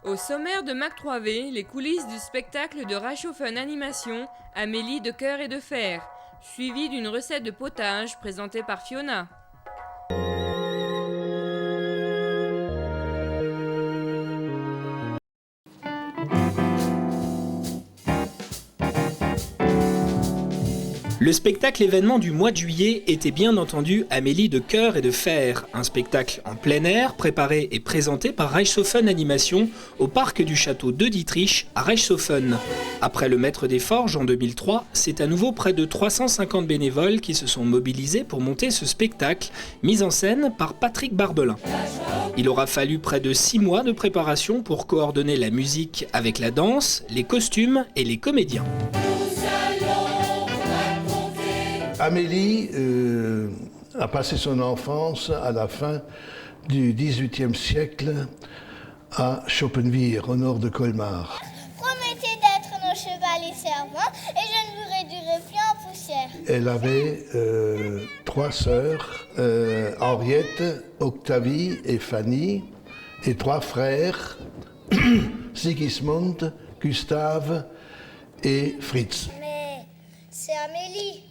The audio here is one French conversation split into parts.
Au sommaire de Mac 3V, les coulisses du spectacle de Reichshoffen Animation Amélie de cœur et de fer, suivi d'une recette de potage présentée par Fiona. Le spectacle événement du mois de juillet était bien entendu Amélie de cœur et de fer, un spectacle en plein air préparé et présenté par Reichshoffen Animation au parc du château de Dietrich à Reichshoffen. Après le maître des forges en 2003, c'est à nouveau près de 350 bénévoles qui se sont mobilisés pour monter ce spectacle, mis en scène par Patrick Barbelin. Il aura fallu près de 6 mois de préparation pour coordonner la musique avec la danse, les costumes et les comédiens. Amélie a passé son enfance à la fin du XVIIIe siècle à Schoppenwirth, au nord de Colmar. Promettez d'être nos chevaliers servants et je ne vous réduirai plus en poussière. Elle avait 3 sœurs, Henriette, Octavie et Fanny, et 3 frères, Sigismund, Gustave et Fritz. Mais c'est Amélie.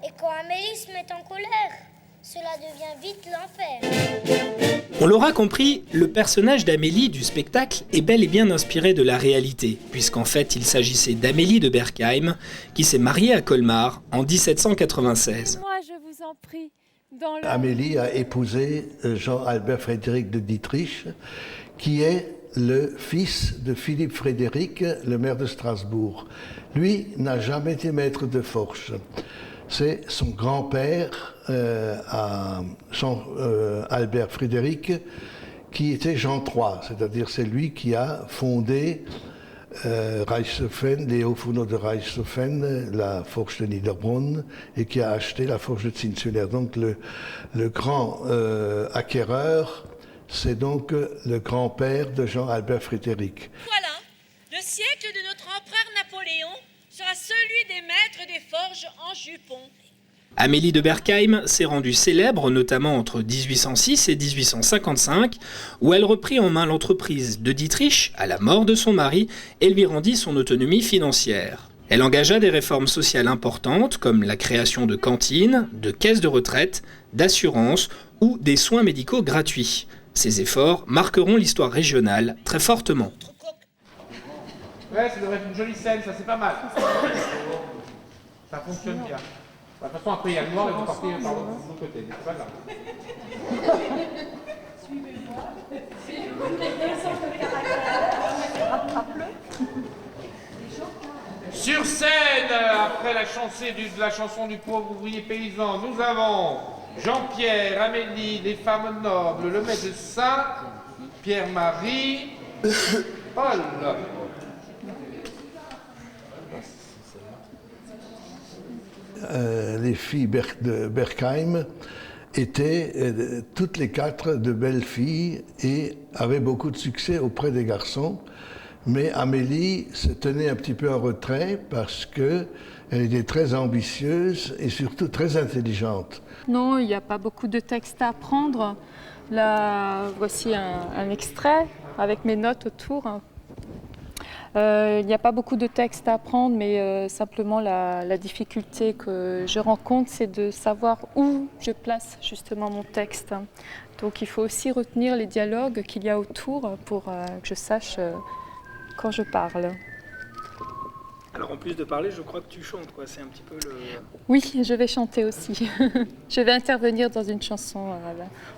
Et quand Amélie se met en colère, cela devient vite l'enfer. On l'aura compris, le personnage d'Amélie du spectacle est bel et bien inspiré de la réalité, puisqu'en fait il s'agissait d'Amélie de Berkheim, qui s'est mariée à Colmar en 1796. Moi, je vous en prie, Amélie a épousé Jean-Albert Frédéric de Dietrich, qui est le fils de Philippe Frédéric, le maire de Strasbourg. Lui n'a jamais été maître de forge. C'est son grand-père, Jean-Albert Frédéric, qui était Jean III, c'est-à-dire c'est lui qui a fondé Reichshoffen, les hauts fourneaux de Reichshoffen, la forge de Niederbronn, et qui a acheté la forge de Zinswiller. Donc le grand acquéreur, c'est donc le grand-père de Jean-Albert Frédéric. Voilà, le siècle de notre empereur Napoléon sera celui des maîtres des forges en jupon. Amélie de Berkheim s'est rendue célèbre notamment entre 1806 et 1855, où elle reprit en main l'entreprise de Dietrich à la mort de son mari et lui rendit son autonomie financière. Elle engagea des réformes sociales importantes comme la création de cantines, de caisses de retraite, d'assurances ou des soins médicaux gratuits. Ces efforts marqueront l'histoire régionale très fortement. Ouais, ça devrait être une jolie scène, ça c'est pas mal. Ça fonctionne bien. De toute façon, après il y a le noir et vous partez par l'autre côté, c'est pas grave. Sur scène, après la chanson du pauvre ouvrier paysan, nous avons Jean-Pierre, Amélie, les femmes nobles, le médecin, Pierre-Marie, Paul. Les filles de Berkheim étaient toutes les 4 de belles filles et avaient beaucoup de succès auprès des garçons. Mais Amélie se tenait un petit peu en retrait parce qu'elle était très ambitieuse et surtout très intelligente. Non, il n'y a pas beaucoup de textes à apprendre. Là, voici un extrait avec mes notes autour. Il n'y a pas beaucoup de textes à apprendre, mais simplement la difficulté que je rencontre, c'est de savoir où je place justement mon texte. Donc il faut aussi retenir les dialogues qu'il y a autour pour que je sache quand je parle. Alors en plus de parler, je crois que tu chantes, quoi. C'est un petit peu le... Oui, je vais chanter aussi. Je vais intervenir dans une chanson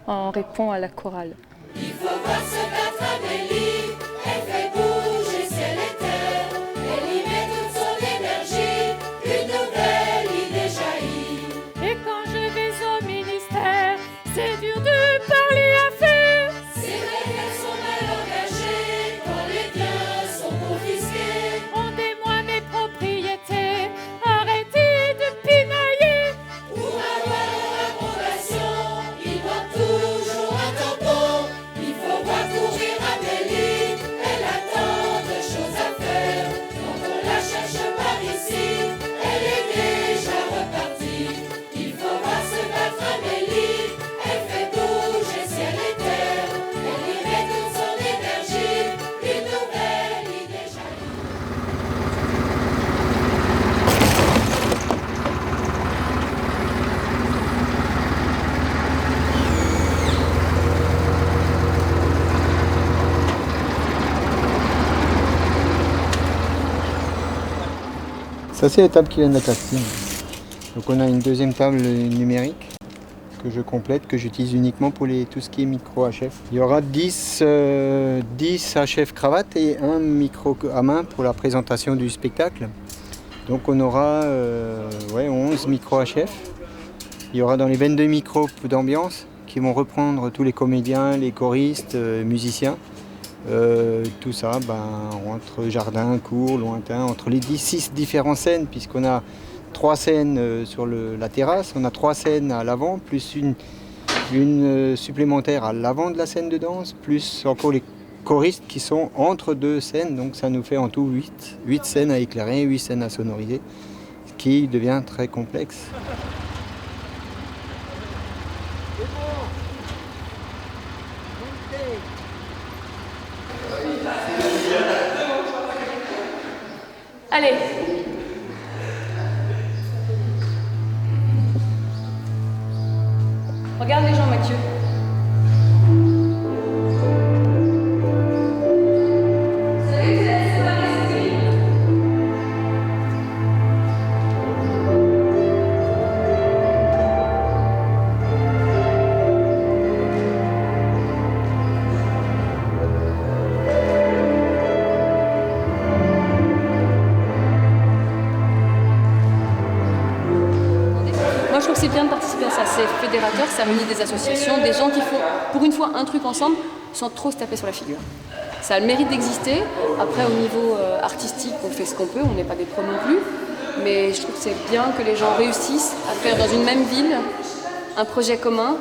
en répond à la chorale. Il faut voir se battre Amélie, elle fait bouger ciel et terre, elle y met toute son énergie, une nouvelle idée jaillit. Et quand je vais au ministère, c'est dur de parler à faire. C'est vrai qu'elles sont mal engagées, quand les biens sont confisqués. Rendez-moi mes propriétés, arrêtez de pinailler. Pour avoir leur approbation, il manque toujours un tampon. Il faut voir courir Amélie. Ça, c'est les tables qui viennent de la castine. Donc on a une deuxième table numérique que je complète, que j'utilise uniquement pour tout ce qui est micro HF. Il y aura 10 HF cravates et un micro à main pour la présentation du spectacle. Donc on aura 11 micro HF. Il y aura dans les 22 micros d'ambiance qui vont reprendre tous les comédiens, les choristes, musiciens. Tout ça entre jardin, cours, lointain, entre les 6 différentes scènes, puisqu'on a 3 scènes sur la terrasse, on a 3 scènes à l'avant, plus une supplémentaire à l'avant de la scène de danse, plus encore les choristes qui sont entre 2 scènes, donc ça nous fait en tout 8 scènes à éclairer, 8 scènes à sonoriser, ce qui devient très complexe. Allez. Regarde les gens, Mathieu. Je trouve que c'est bien de participer à ça, c'est fédérateur, ça réunit des associations, des gens qui font pour une fois un truc ensemble sans trop se taper sur la figure. Ça a le mérite d'exister, après au niveau artistique on fait ce qu'on peut, on n'est pas des pros non plus, mais je trouve que c'est bien que les gens réussissent à faire dans une même ville un projet commun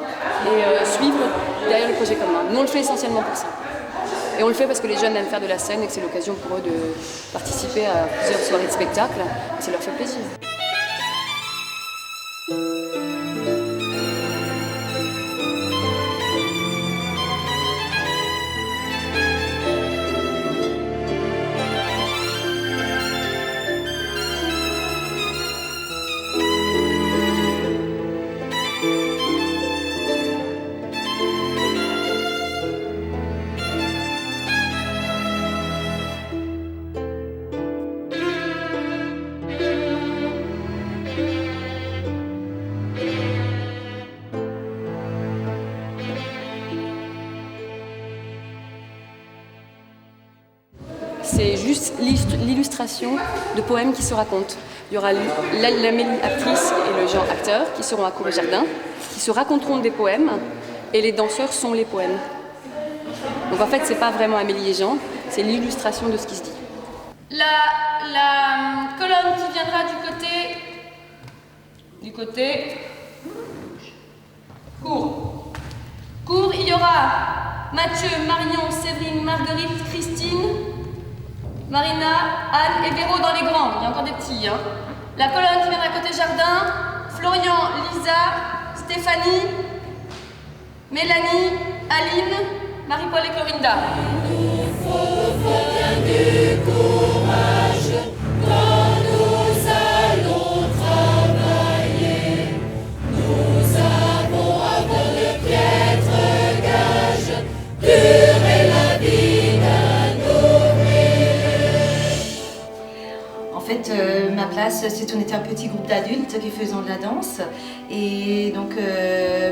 et suivre derrière le projet commun. Nous on le fait essentiellement pour ça. Et on le fait parce que les jeunes aiment faire de la scène et que c'est l'occasion pour eux de participer à plusieurs soirées de spectacle, et ça leur fait plaisir. C'est juste l'illustration de poèmes qui se racontent. Il y aura l'Amélie actrice et le Jean acteur qui seront à cour et jardin, qui se raconteront des poèmes et les danseurs sont les poèmes. Donc en fait, c'est pas vraiment Amélie et Jean, c'est l'illustration de ce qui se dit. La colonne qui viendra du côté cours. Cours, il y aura Mathieu, Marion, Séverine, Marguerite, Christine, Marina, Anne et Véro dans les grands, il y a encore des petits. Hein. La colonne qui viendra côté jardin, Florian, Lisa, Stéphanie, Mélanie, Aline, Marie-Paul et Clorinda. Il nous faut bien du courage quand nous allons travailler. Nous avons avant de piètre gage, durer la vie d'un ouvrier. En fait, ma place, c'est on était un petit groupe d'adultes qui faisaient de la danse et donc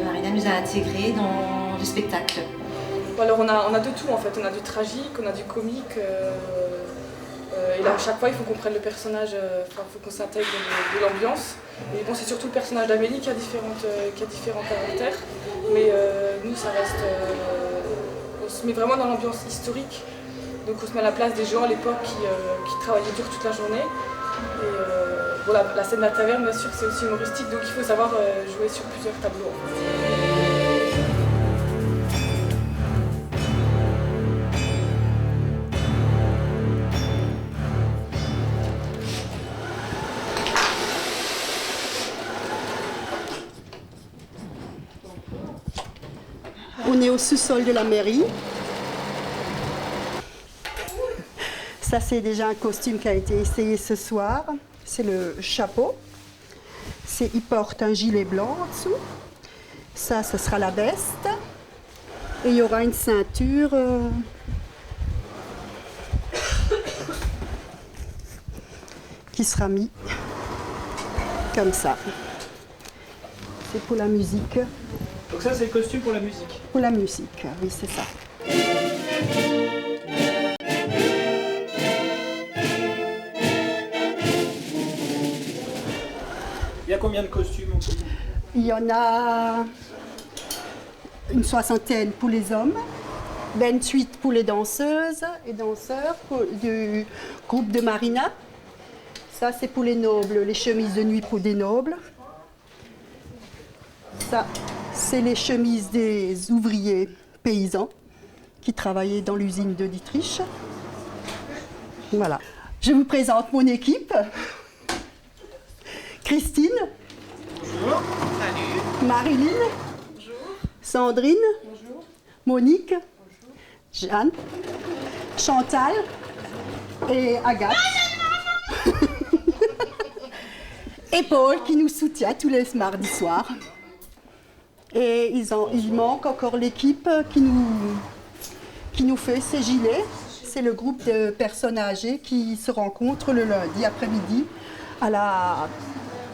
Marina nous a intégrés dans le spectacle. Alors on a de tout en fait, on a du tragique, on a du comique et là à chaque fois il faut qu'on prenne le personnage, il faut qu'on s'intègre de l'ambiance. Et bon, c'est surtout le personnage d'Amélie qui a différents caractères, mais nous ça reste, on se met vraiment dans l'ambiance historique, donc on se met à la place des gens à l'époque qui travaillaient dur toute la journée. Et bon, la scène de la taverne bien sûr c'est aussi humoristique, donc il faut savoir jouer sur plusieurs tableaux en fait. On est au sous-sol de la mairie. Ça, c'est déjà un costume qui a été essayé ce soir. C'est le chapeau. Il porte un gilet blanc en dessous. Ça, ce sera la veste. Et il y aura une ceinture qui sera mise comme ça. C'est pour la musique. Donc ça, c'est le costume pour la musique. Pour la musique, oui, c'est ça. Il y a combien de costumes en tout? Il y en a une 60aine pour les hommes, 28 pour les danseuses et danseurs du groupe de Marina. Ça, c'est pour les nobles, les chemises de nuit pour des nobles. Ça, c'est les chemises des ouvriers paysans qui travaillaient dans l'usine de Dietrich. Voilà. Je vous présente mon équipe. Christine. Bonjour. Salut. Marilyn. Bonjour. Sandrine. Bonjour. Monique. Bonjour. Jeanne. Chantal. Et Agathe. Et Paul qui nous soutient tous les mardis soirs. Et il manque encore l'équipe qui nous fait ces gilets. C'est le groupe de personnes âgées qui se rencontrent le lundi après-midi à la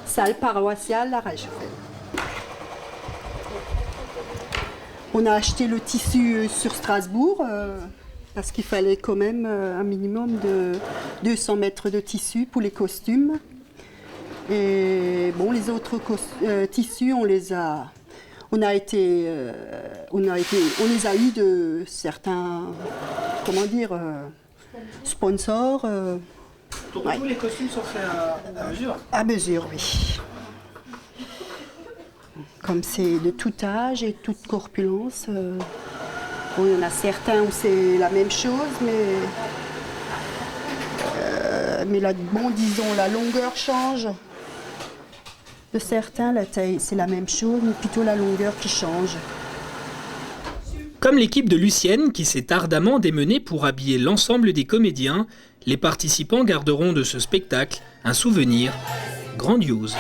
salle paroissiale La Reichshofen. On a acheté le tissu sur Strasbourg parce qu'il fallait quand même un minimum de 200 mètres de tissu pour les costumes. Et bon, les autres tissus, on les a eu de certains, comment dire, sponsors. Donc tous les costumes sont faits à mesure? À mesure, oui. Comme c'est de tout âge et toute corpulence, bon, il y en a certains où c'est la même chose, mais disons, la longueur change. De certains, la taille, c'est la même chose, mais plutôt la longueur qui change. Comme l'équipe de Lucienne qui s'est ardemment démenée pour habiller l'ensemble des comédiens, les participants garderont de ce spectacle un souvenir grandiose.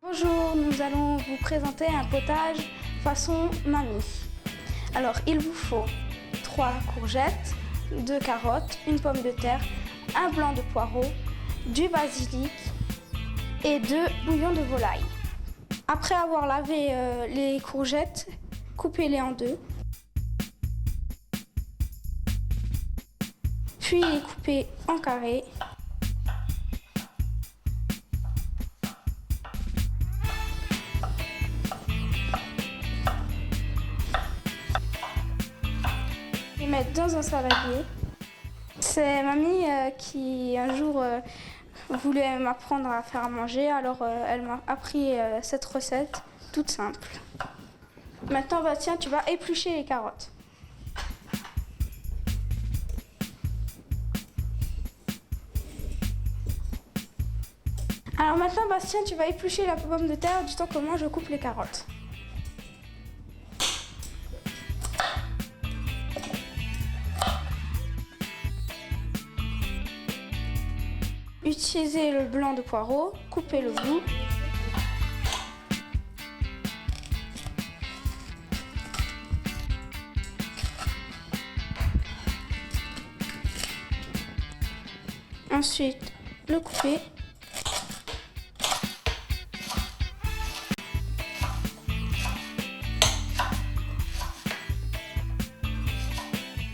Bonjour, nous allons vous présenter un potage façon mamie. Alors, il vous faut 3 courgettes, 2 carottes, une pomme de terre, un blanc de poireau, du basilic et 2 bouillons de volaille. Après avoir lavé les courgettes, coupez-les en deux. Puis les coupez en carrés. Les mettre dans un saladier. C'est mamie qui un jour voulait m'apprendre à faire à manger, alors elle m'a appris cette recette toute simple. Maintenant, Bastien, tu vas éplucher les carottes. Alors maintenant, Bastien, tu vas éplucher la pomme de terre du temps que moi je coupe les carottes. Utilisez le blanc de poireau, coupez le bout. Ensuite, le couper.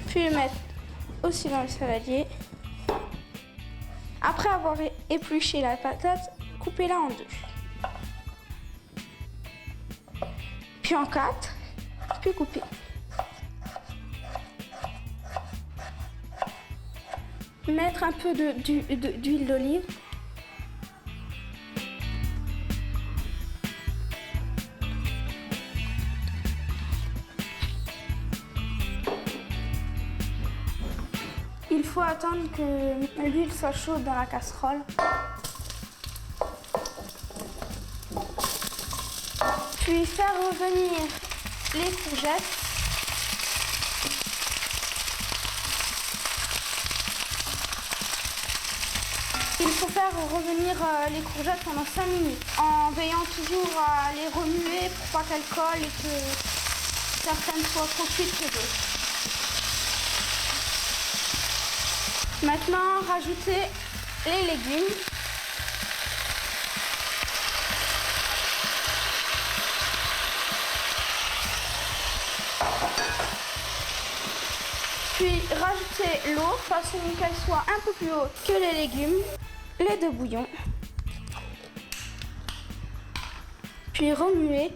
Puis le mettre aussi dans le saladier. Après avoir épluché la patate, coupez-la en deux. Puis en 4, puis coupez. Mettre un peu d'huile d'olive. Il faut attendre que l'huile soit chaude dans la casserole. Puis faire revenir les courgettes. Il faut faire revenir les courgettes pendant 5 minutes en veillant toujours à les remuer pour pas qu'elles collent et que certaines soient trop cuites que d'autres. Maintenant, rajoutez les légumes. Puis rajoutez l'eau de façon qu'elle soit un peu plus haute que les légumes, les 2 bouillons. Puis remuez.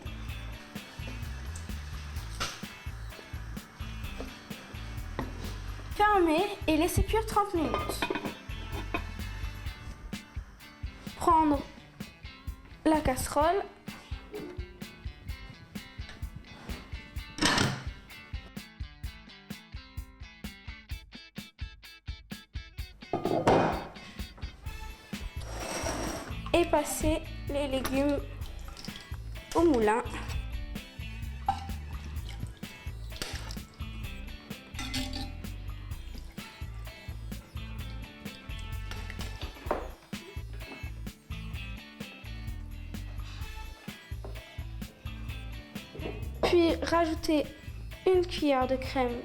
Fermez et laissez cuire 30 minutes. Prendre la casserole. Et passer les légumes au moulin. Puis rajouter une cuillère de crème.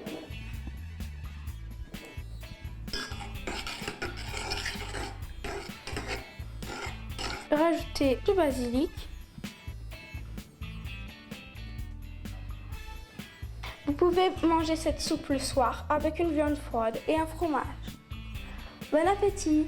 Rajoutez du basilic. Vous pouvez manger cette soupe le soir avec une viande froide et un fromage. Bon appétit!